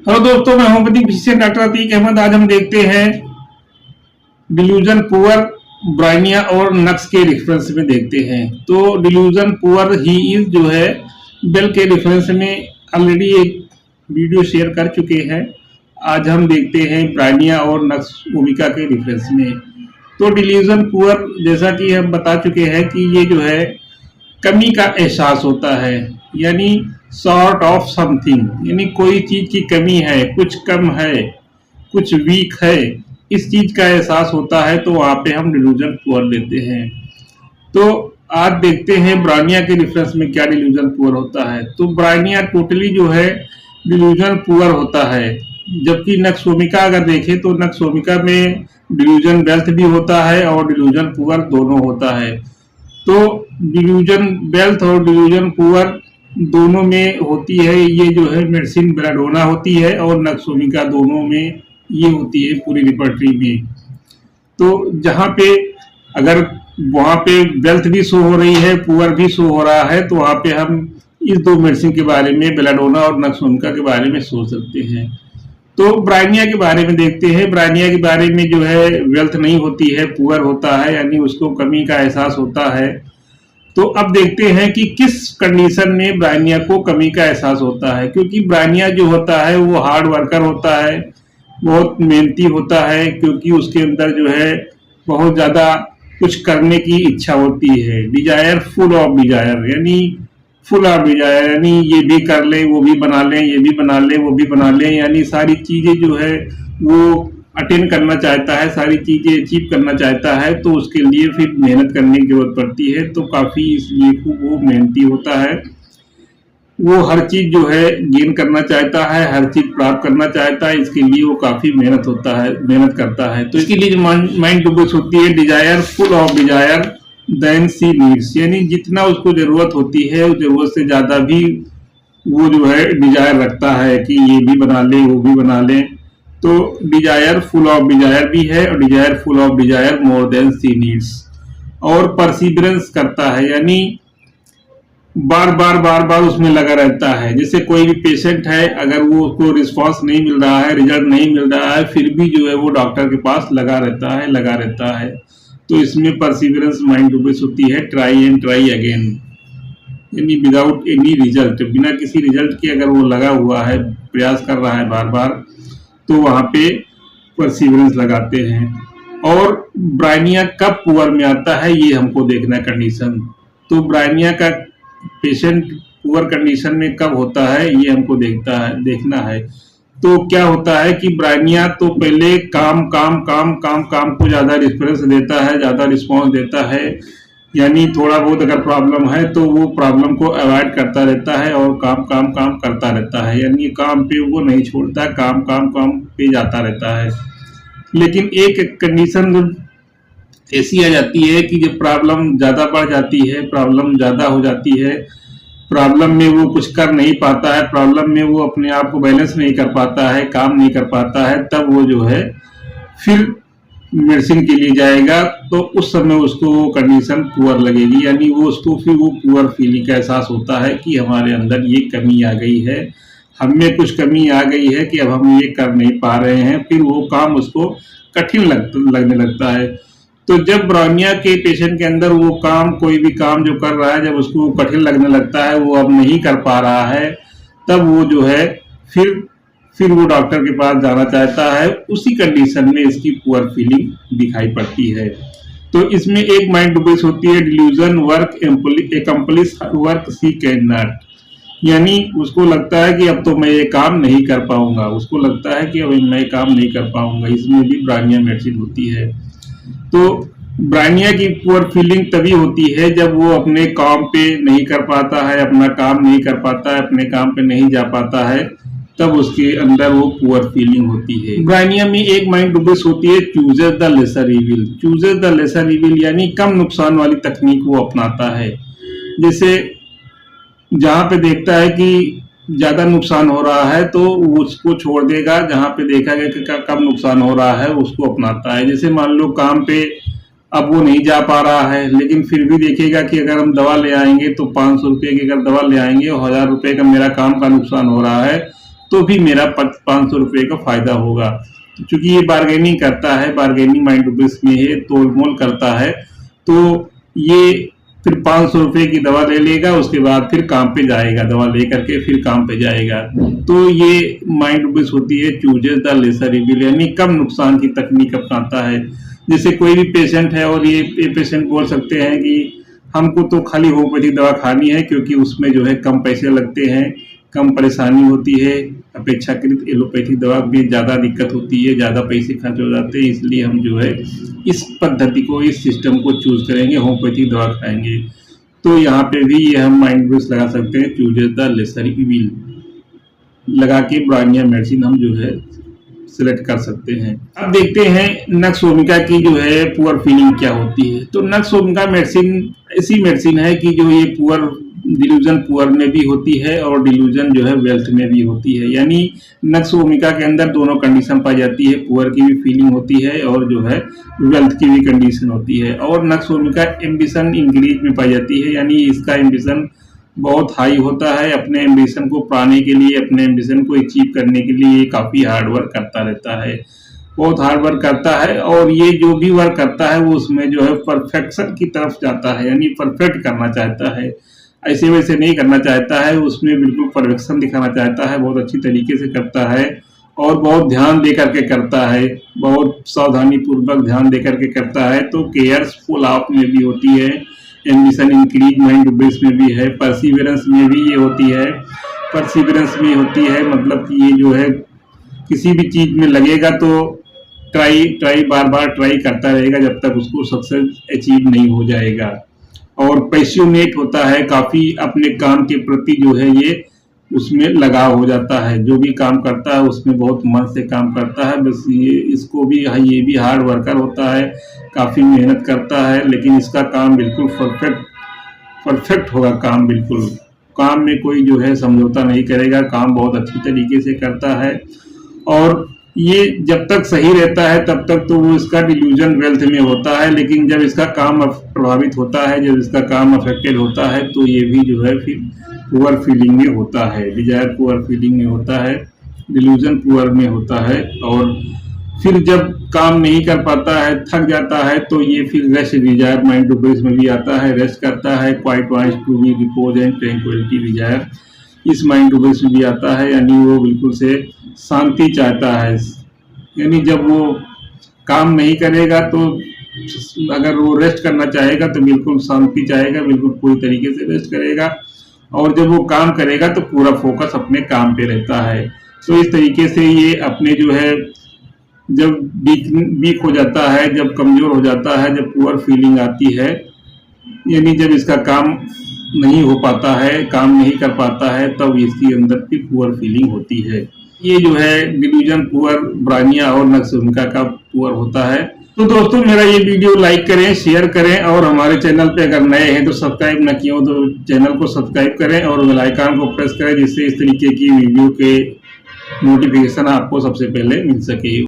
Hello दोस्तों, मैं homeopathic physician doctor Atiq Ahmed. आज हम देखते हैं डिल्यूजन पुअर, ब्राइनिया और नक्स के रेफरेंस में देखते हैं। तो डिल्यूजन पुअर ही इज जो है बेल के रेफरेंस में ऑलरेडी एक वीडियो शेयर कर चुके हैं। आज हम देखते हैं ब्राइनिया और नक्स ओमिका के रेफरेंस में। तो डिल्यूजन पुअर जैसा कि हम बता चुके हैं कि ये जो है कमी का एहसास होता है, यानी शॉर्ट ऑफ समथिंग, यानी कोई चीज की कमी है, कुछ कम है, कुछ वीक है, इस चीज का एहसास होता है। तो वहां पे हम डिल्यूजन पुअर लेते हैं। तो आज देखते हैं ब्रानिया के रेफरेंस में क्या डिल्यूजन पुअर होता है। तो ब्रानिया टोटली जो है डिल्यूजन पुअर होता है, जबकि नक्सोमिका अगर देखें तो नक्सोमिका में डिल्यूजन वेल्थ भी होता है और डिल्यूजन पुअर दोनों होता है। तो डिल्यूजन वेल्थ और डिल्यूजन पुअर दोनों में होती है। ये जो है मेडिसिन बेलाडोना होती है और नक्सोमिका दोनों में ये होती है पूरी रिपर्टरी में। तो जहाँ पे अगर वहाँ पे वेल्थ भी शो हो रही है, पुअर भी शो हो रहा है, तो वहाँ पे हम इस दो मेडिसिन के बारे में, बेलाडोना और नक्सोमिका के बारे में सोच सकते हैं। तो ब्राइनिया के बारे में देखते हैं। ब्राइनिया के बारे में जो है वेल्थ नहीं होती है, पुअर होता है, यानी उसको कमी का एहसास होता है। तो अब देखते हैं कि किस कंडीशन में ब्राइनिया को कमी का एहसास होता है, क्योंकि ब्राइनिया जो होता है वो हार्ड वर्कर होता है, बहुत मेहनती होता है, क्योंकि उसके अंदर जो है बहुत ज़्यादा कुछ करने की इच्छा होती है। डिजायर, फुल ऑफ डिजायर, यानी फुल ऑफ डिजायर, यानी ये भी कर ले, वो भी बना लें, ये भी बना लें, वो भी बना लें, यानी सारी चीज़ें जो है वो अटेंड करना चाहता है, सारी चीज़ें अचीव करना चाहता है। तो उसके लिए फिर मेहनत करने की जरूरत पड़ती है। तो काफ़ी इसलिए वो मेहनती होता है। वो हर चीज़ जो है गेन करना चाहता है, हर चीज़ प्राप्त करना चाहता है। इसके लिए वो काफ़ी मेहनत होता है, मेहनत करता है। तो इसके लिए जो माइंड टूबल्स होती है, desire, full of desire than she needs, यानी जितना उसको ज़रूरत होती है उस ज़रूरत से ज़्यादा भी वो जो है डिजायर रखता है कि ये भी बना ले, वो भी बना ले। तो डिजायर, फुल ऑफ डिजायर भी है और desire, full of desire more than she needs. और परसिवरेंस करता है, यानी बार बार बार बार उसमें लगा रहता है। जैसे कोई भी पेशेंट है, अगर वो उसको रिस्पांस नहीं मिल रहा है, रिजल्ट नहीं मिल रहा है, फिर भी जो है वो डॉक्टर के पास लगा रहता है, लगा रहता है। तो इसमें परसिवरेंस माइंड टूबल्स होती है। ट्राई एंड ट्राई अगेन, यानी विदाउट एनी रिजल्ट, बिना किसी रिजल्ट के अगर वो लगा हुआ है, प्रयास कर रहा है बार बार, तो वहाँ पे परसिवरेंस लगाते हैं। और ब्राइनिया कब पुअर में आता है ये हमको देखना कंडीशन। तो ब्राइनिया का पेशेंट पुअर कंडीशन में कब होता है ये हमको देखना है। तो क्या होता है कि ब्राइनिया तो पहले काम काम काम काम काम को ज्यादा रिस्पॉन्स देता है, ज्यादा रिस्पॉन्स देता है, यानी थोड़ा बहुत अगर प्रॉब्लम है तो वो प्रॉब्लम को अवॉइड करता रहता है और काम काम काम करता रहता है, यानी काम पे वो नहीं छोड़ता, काम काम काम पे जाता रहता है। लेकिन एक कंडीशन ऐसी आ जाती है कि जब प्रॉब्लम ज़्यादा बढ़ जाती है, प्रॉब्लम ज़्यादा हो जाती है, प्रॉब्लम में वो कुछ कर नहीं पाता है, प्रॉब्लम में वो अपने आप को बैलेंस नहीं कर पाता है, काम नहीं कर पाता है, तब वो जो है फिर मेडिसिन के लिए जाएगा। तो उस समय उसको वो कंडीशन पुअर लगेगी, यानी वो उसको फिर वो पुअर फीलिंग का एहसास होता है कि हमारे अंदर ये कमी आ गई है, हमें कुछ कमी आ गई है कि अब हम ये कर नहीं पा रहे हैं। फिर वो काम उसको कठिन लगने लगता है। तो जब ब्रानिया के पेशेंट के अंदर वो काम, कोई भी काम जो कर रहा है, जब उसको कठिन लगने लगता है, वो अब नहीं कर पा रहा है, तब वो जो है फिर वो डॉक्टर के पास जाना चाहता है। उसी कंडीशन में इसकी पुअर फीलिंग दिखाई पड़ती है। तो इसमें एक माइंड टूबल्स होती है, delusion work accomplish work she can not, यानी उसको लगता है कि अब तो मैं ये काम नहीं कर पाऊंगा, उसको लगता है कि अब मैं काम नहीं कर पाऊंगा। इसमें भी ब्रानिया मेडिसिन होती है। तो ब्रानिया की पुअर फीलिंग तभी होती है जब वो अपने काम पे नहीं कर पाता है, अपना काम नहीं कर पाता है, अपने काम पे नहीं जा पाता है, तब उसके अंदर वो पुअर फीलिंग होती है। ब्रानिया में एक माइंड टूबल्स होती है, chooses the lesser evil. Chooses the lesser evil यानी कम नुकसान वाली तकनीक वो अपनाता है। जैसे जहाँ पे देखता है कि ज्यादा नुकसान हो रहा है तो वो उसको छोड़ देगा, जहाँ पे देखा गया कि कम नुकसान हो रहा है उसको अपनाता है। जैसे मान लो काम पे अब वो नहीं जा पा रहा है, लेकिन फिर भी देखेगा कि अगर हम दवा ले आएंगे तो 500 रुपये की अगर दवा ले आएंगे और 1000 रुपये का मेरा काम का नुकसान हो रहा है, तो भी मेरा 500 रुपये का फायदा होगा। क्योंकि ये बार्गेनिंग करता है, बार्गेनिंग माइंड में है, तोल मोल करता है, तो ये फिर 500 रुपये की दवा ले लेगा, उसके बाद फिर काम पे जाएगा, दवा लेकर के फिर काम पे जाएगा। तो ये माइंड होती है चूजेस द लेसर इविल, यानी कम नुकसान की तकनीक अपनाता है। जैसे कोई भी पेशेंट है और ये पेशेंट बोल सकते हैं कि हमको तो खाली होम्योपैथिक दवा खानी है, क्योंकि उसमें जो है कम पैसे लगते हैं, कम परेशानी होती है, अपेक्षाकृत एलोपैथिक दवा में ज़्यादा दिक्कत होती है, ज़्यादा पैसे खर्च हो जाते हैं, इसलिए हम जो है इस पद्धति को, इस सिस्टम को चूज करेंगे, होम्योपैथिक दवा खाएंगे। तो यहाँ पे भी ये हम माइंड ब्रेस लगा सकते हैं, चूजेस द लेसर इविल लगा के ब्रानिया मेडिसिन हम जो है सिलेक्ट कर सकते हैं। अब देखते हैं नक्स ओमिका की जो है पुअर फीलिंग क्या होती है। तो नक्स ओमिका मेडिसिन ऐसी मेडिसिन है कि जो ये पुअर डिल्यूजन पुअर में भी होती है और डिल्यूजन जो है वेल्थ में भी होती है। यानी नक्स ओमिका के अंदर दोनों कंडीशन पाई जाती है, पुअर की भी फीलिंग होती है और जो है वेल्थ की भी कंडीशन होती है। और नक्स ओमिका एम्बिशन इंक्रीज में पाई जाती है, यानी इसका एम्बिशन बहुत हाई होता है, अपने एम्बिशन को पाने के लिए, अपने एम्बिशन को अचीव करने के लिए काफ़ी हार्ड वर्क करता रहता है, बहुत हार्ड वर्क करता है। और ये जो भी वर्क करता है वो उसमें जो है परफेक्शन की तरफ जाता है, यानी परफेक्ट करना चाहता है, ऐसे वैसे नहीं करना चाहता है, उसमें बिल्कुल परफेक्शन दिखाना चाहता है, बहुत अच्छी तरीके से करता है और बहुत ध्यान दे करके करता है, बहुत सावधानी पूर्वक ध्यान दे करके करता है। तो केयरफुल आप में भी होती है, एम्बिशन इंक्रीज माइंड बेस में भी है, परसिवरेंस में भी ये होती है, परसिवरेंस में होती है, मतलब कि ये जो है किसी भी चीज में लगेगा तो ट्राई बार बार ट्राई करता रहेगा जब तक उसको सक्सेस अचीव नहीं हो जाएगा। और पैशनेट होता है, काफी अपने काम के प्रति जो है ये उसमें लगाव हो जाता है, जो भी काम करता है उसमें बहुत मन से काम करता है। बस ये भी हार्ड वर्कर होता है, काफ़ी मेहनत करता है, लेकिन इसका काम बिल्कुल परफेक्ट होगा, काम बिल्कुल, काम में कोई जो है समझौता नहीं करेगा, काम बहुत अच्छी तरीके से करता है। और ये जब तक सही रहता है तब तक तो वो इसका डिल्यूजन वेल्थ में होता है, लेकिन जब इसका काम प्रभावित होता है, जब इसका काम अफेक्टेड होता है, तो ये भी जो है फिर पुअर फीलिंग में होता है, डिजायर पुअर फीलिंग में होता है, डिल्यूजन पुअर में होता है। और फिर जब काम नहीं कर पाता है, थक जाता है, तो ये फिर रेस्ट डिजायर माइंड बेस में भी आता है, रेस्ट करता है, quite wise to be repose and tranquillity desire इस माइंड बेस में भी आता है, यानी वो बिल्कुल से शांति चाहता है। यानी जब वो काम नहीं करेगा तो अगर वो रेस्ट करना चाहेगा तो बिल्कुल शांति चाहेगा, बिल्कुल पूरी तरीके से रेस्ट करेगा, और जब वो काम करेगा तो पूरा फोकस अपने काम पे रहता है। तो इस तरीके से ये अपने जो है जब वीक हो जाता है, जब कमजोर हो जाता है, जब पुअर फीलिंग आती है, यानी जब इसका काम नहीं हो पाता है, काम नहीं कर पाता है, तब इसके अंदर भी पुअर फीलिंग होती है। ये जो है डिल्यूजन पुअर ब्रानिया और नक्स ओमिका का पुअर होता है। तो दोस्तों मेरा ये वीडियो लाइक करें, शेयर करें, और हमारे चैनल पे अगर नए हैं तो सब्सक्राइब न किए हो तो चैनल को सब्सक्राइब करें और बेल आइकन को प्रेस करें, जिससे इस तरीके की वीडियो के नोटिफिकेशन आपको सबसे पहले मिल सके।